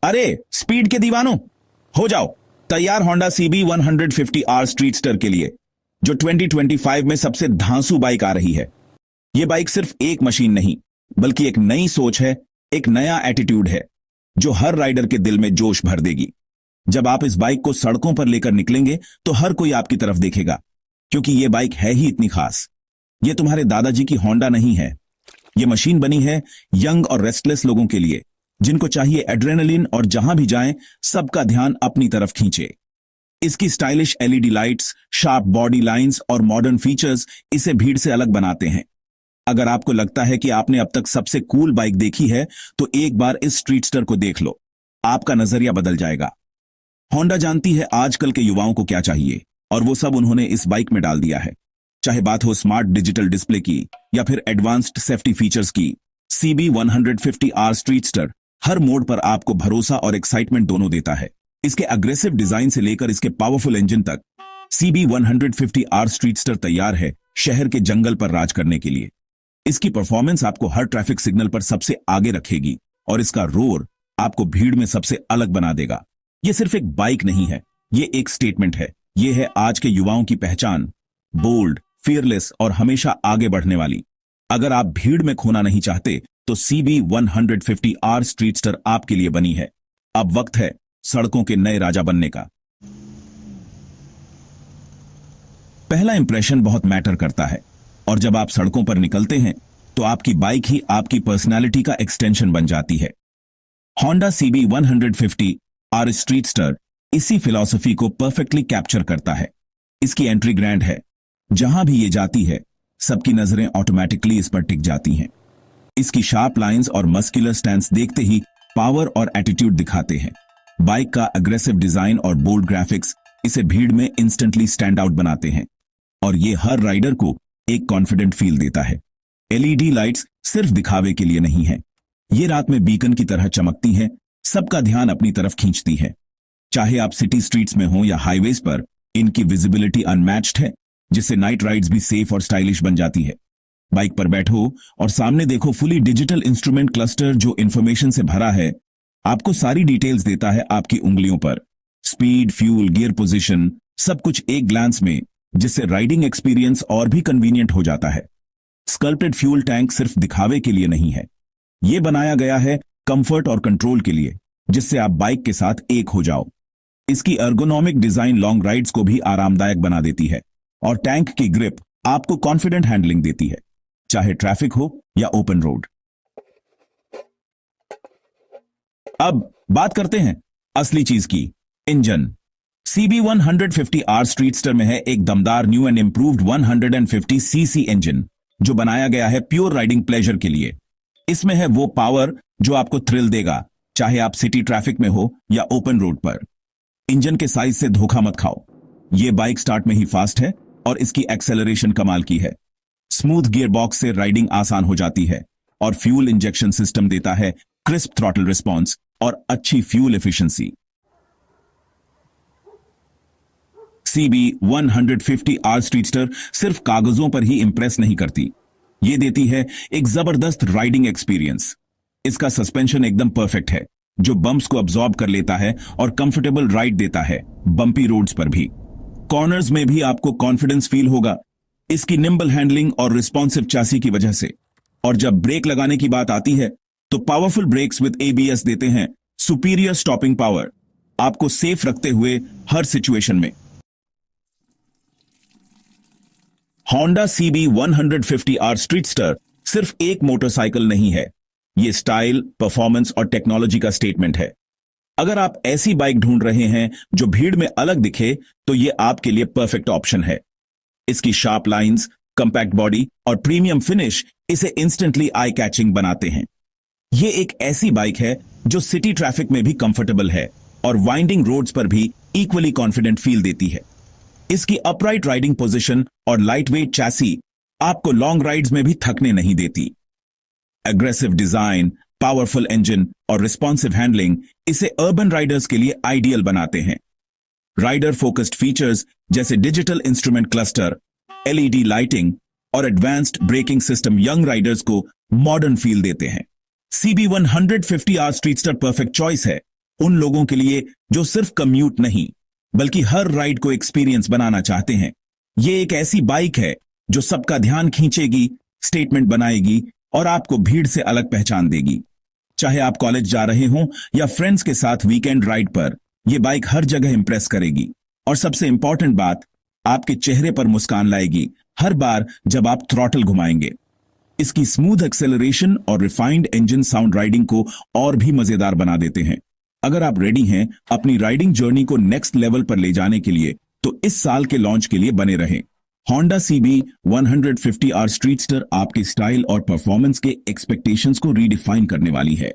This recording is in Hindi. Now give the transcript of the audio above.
अरे स्पीड के दीवानों, हो जाओ तैयार होंडा सीबी 150R स्ट्रीटस्टर के लिए, जो 2025 में सबसे धांसू बाइक आ रही है। यह बाइक सिर्फ एक मशीन नहीं, बल्कि एक नई सोच है, एक नया एटीट्यूड है, जो हर राइडर के दिल में जोश भर देगी। जब आप इस बाइक को सड़कों पर लेकर निकलेंगे तो हर कोई आपकी तरफ देखेगा, क्योंकि यह बाइक है ही इतनी खास। यह तुम्हारे दादाजी की होंडा नहीं है, यह मशीन बनी है यंग और रेस्टलेस लोगों के लिए, जिनको चाहिए एड्रेनलिन और जहां भी जाएं सबका ध्यान अपनी तरफ खींचे। इसकी stylish LED lights, sharp body lines और मॉडर्न फीचर्स इसे भीड़ से अलग बनाते हैं। अगर आपको लगता है कि आपने अब तक सबसे कूल बाइक देखी है, तो एक बार इस स्ट्रीटस्टर को देख लो, आपका नजरिया बदल जाएगा। होंडा जानती है आजकल के युवाओं को क्या चाहिए, और वो सब उन्होंने इस बाइक में डाल दिया है। चाहे बात हो स्मार्ट डिजिटल डिस्प्ले की या फिर एडवांस्ड सेफ्टी फीचर्स की, सीबी 150R स्ट्रीटस्टर हर मोड पर आपको भरोसा और एक्साइटमेंट दोनों देता है। इसके अग्रेसिव डिजाइन से लेकर इसके पावरफुल इंजन तक, सीबी 150R स्ट्रीटस्टर तैयार है शहर के जंगल पर राज करने के लिए। इसकी परफॉर्मेंस आपको हर ट्रैफिक सिग्नल पर सबसे आगे रखेगी, और इसका रोर आपको भीड़ में सबसे अलग बना देगा। यह सिर्फ एक बाइक नहीं है, यह एक स्टेटमेंट है। यह है आज के युवाओं की पहचान, बोल्ड, फियरलेस और हमेशा आगे बढ़ने वाली। अगर आप भीड़ में खोना नहीं चाहते, तो सीबी 150R स्ट्रीटस्टर आपके लिए बनी है। अब वक्त है सड़कों के नए राजा बनने का। पहला इंप्रेशन बहुत मैटर करता है, और जब आप सड़कों पर निकलते हैं तो आपकी बाइक ही आपकी पर्सनालिटी का एक्सटेंशन बन जाती है। होंडा सीबी 150R स्ट्रीटस्टर इसी फिलॉसफी को परफेक्टली कैप्चर करता है। इसकी एंट्री ग्रैंड है, जहां भी ये जाती है सबकी नजरें ऑटोमेटिकली इस पर टिक जाती हैं। इसकी शार्प लाइंस और मस्कुलर स्टैंस देखते ही पावर और एटीट्यूड दिखाते हैं। बाइक का अग्रेसिव डिजाइन और बोल्ड ग्राफिक्स इसे भीड़ में इंस्टेंटली स्टैंड आउट बनाते हैं, और ये हर राइडर को एक कॉन्फिडेंट फील देता है। एलईडी लाइट्स सिर्फ दिखावे के लिए नहीं है, ये रात में बीकन की तरह चमकती हैं, सबका ध्यान अपनी तरफ खींचती है। चाहे आप सिटी स्ट्रीट्स में हो या हाईवेज पर, इनकी विजिबिलिटी अनमैच्ड है, जिससे नाइट राइड्स भी सेफ और स्टाइलिश बन जाती है। बाइक पर बैठो और सामने देखो फुली डिजिटल इंस्ट्रूमेंट क्लस्टर, जो इंफॉर्मेशन से भरा है, आपको सारी डिटेल्स देता है आपकी उंगलियों पर। स्पीड, फ्यूल, गियर पोजीशन, सब कुछ एक ग्लांस में, जिससे राइडिंग एक्सपीरियंस और भी कन्वीनियंट हो जाता है। स्कल्प्टेड फ्यूल टैंक सिर्फ दिखावे के लिए नहीं है, यह बनाया गया है कंफर्ट और कंट्रोल के लिए, जिससे आप बाइक के साथ एक हो जाओ। इसकी एर्गोनॉमिक डिजाइन लॉन्ग राइड्स को भी आरामदायक बना देती है, और टैंक की ग्रिप आपको कॉन्फिडेंट हैंडलिंग देती है, चाहे ट्रैफिक हो या ओपन रोड। अब बात करते हैं असली चीज की, इंजन। सीबी 150R स्ट्रीटस्टर में है एक दमदार new and improved 150cc engine, जो बनाया गया है प्योर राइडिंग प्लेजर के लिए। इसमें है वो पावर जो आपको थ्रिल देगा, चाहे आप सिटी ट्रैफिक में हो या ओपन रोड पर। इंजन के साइज से धोखा मत खाओ, यह बाइक स्टार्ट में ही फास्ट है, और इसकी एक्सेलरेशन कमाल की है। स्मूथ गियर बॉक्स से राइडिंग आसान हो जाती है, और फ्यूल इंजेक्शन सिस्टम देता है क्रिस्प थ्रॉटल रिस्पॉन्स और अच्छी फ्यूल एफिशिएंसी। सीबी 150R स्ट्रीटस्टर सिर्फ कागजों पर ही इंप्रेस नहीं करती, यह देती है एक जबरदस्त राइडिंग एक्सपीरियंस। इसका सस्पेंशन एकदम परफेक्ट है, जो बम्प्स को अब्सॉर्ब कर लेता है और कंफर्टेबल राइड देता है बम्पी रोड्स पर भी। कॉर्नर्स में भी आपको कॉन्फिडेंस फील होगा, इसकी निम्बल हैंडलिंग और रिस्पॉन्सिव चासी की वजह से। और जब ब्रेक लगाने की बात आती है, तो पावरफुल ब्रेक्स विद एबीएस देते हैं सुपीरियर स्टॉपिंग पावर, आपको सेफ रखते हुए हर सिचुएशन में। होंडा सीबी 150R स्ट्रीटस्टर सिर्फ एक मोटरसाइकिल नहीं है, यह स्टाइल, परफॉर्मेंस और टेक्नोलॉजी का स्टेटमेंट है। अगर आप ऐसी बाइक ढूंढ रहे हैं जो भीड़ में अलग दिखे, तो यह आपके लिए परफेक्ट ऑप्शन है। इसकी शार्प लाइंस, कंपैक्ट बॉडी और प्रीमियम फिनिश इसे इंस्टेंटली आई कैचिंग बनाते हैं। यह एक ऐसी बाइक है जो सिटी ट्रैफिक में भी कंफर्टेबल है, और वाइंडिंग रोड्स पर भी इक्वली कॉन्फिडेंट फील देती है। इसकी अपराइट राइडिंग पोजीशन और लाइटवेट चैसी आपको लॉन्ग राइड्स में भी थकने नहीं देती। एग्रेसिव डिजाइन, पावरफुल इंजन और रिस्पॉन्सिव हैंडलिंग इसे अर्बन राइडर्स के लिए आइडियल बनाते हैं। राइडर फोकस्ड फीचर्स जैसे digital instrument cluster, LED lighting और advanced braking system young riders को मॉडर्न फील देते हैं। सीबी 150R स्ट्रीटस्टर परफेक्ट चॉइस है, उन लोगों के लिए जो सिर्फ कम्यूट नहीं बल्कि हर राइड को एक्सपीरियंस बनाना चाहते हैं। ये एक ऐसी बाइक है जो सबका ध्यान खींचेगी, स्टेटमेंट बनाएगी और आपको भीड़ से अलग पहचान देगी। चाहे आप कॉलेज जा रहे हों या फ्रेंड्स के साथ वीकेंड राइड पर, यह बाइक हर जगह इंप्रेस करेगी और सबसे इंपॉर्टेंट बात, आपके चेहरे पर मुस्कान लाएगी हर बार जब आप थ्रॉटल घुमाएंगे। इसकी स्मूथ एक्सेलरेशन और रिफाइंड इंजन साउंड राइडिंग को और भी मजेदार बना देते हैं। अगर आप रेडी हैं अपनी राइडिंग जर्नी को नेक्स्ट लेवल पर ले जाने के लिए, तो इस साल के लॉन्च के लिए बने रहें। Honda CB 150R स्ट्रीटस्टर आपके स्टाइल और परफॉर्मेंस के एक्सपेक्टेशंस को रीडिफाइन करने वाली है।